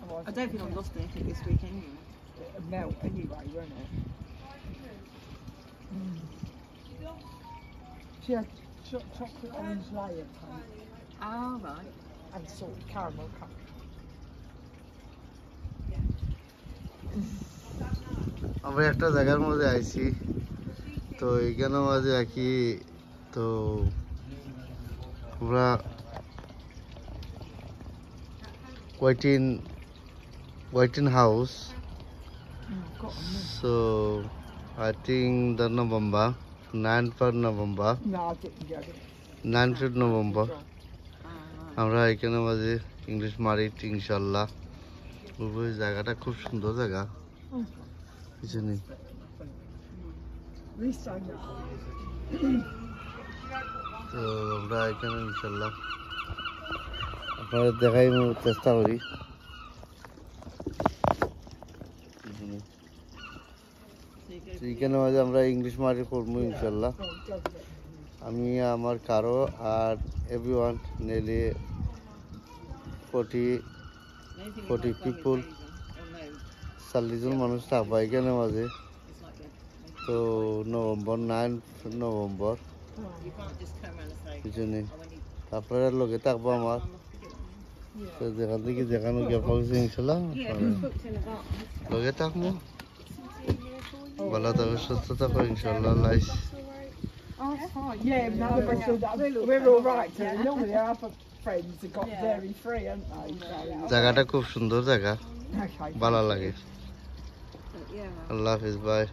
I don't think I've lost anything this week anyway. It'll melt anyway, won't it? She had chocolate orange layer cake Oh, right. and salted caramel cake. আমরা একটা জায়গার মধ্যে আইছি তো এখানে মাঝে আছি তো আমরা Whiting House. So I think the November 9th of November. No, I didn't get it. 9th of November. Right. আমরা এখানে মাঝে ইংলিশ মারিট ইনশাল্লাহ ওই জায়গাটা খুব সুন্দর জায়গা কিছু নেই তো আমরা এখানে ইনশাল্লাহ আপনাদের দেখাই চেষ্টা করি এখানে মাঝে আমরা ইংলিশ মারি করবো ইনশাল্লাহ আমি আমার কারো আর এভরিওয়ান নেলি 40 পিপল 40 জন মানুষ থাকবা এখানে মাঝে তো নভেম্বর 9th নভেম্বর কিছু নেই আপনারা লোকে থাকবো আমার তো যেখান থেকে যেখানে গিয়ে পাচ্ছি ইনশাল্লাহ লোকে থাকবো ভালো থাকবে সুস্থ থাকো ইনশাল্লাহ lines Oh, that's fine. Yeah, no, we're all right. Normally our other friends have got dairy free, haven't they? জায়গাটা খুব সুন্দর জায়গা Okay. ভালো লাগে Yeah. Allah Hafiz by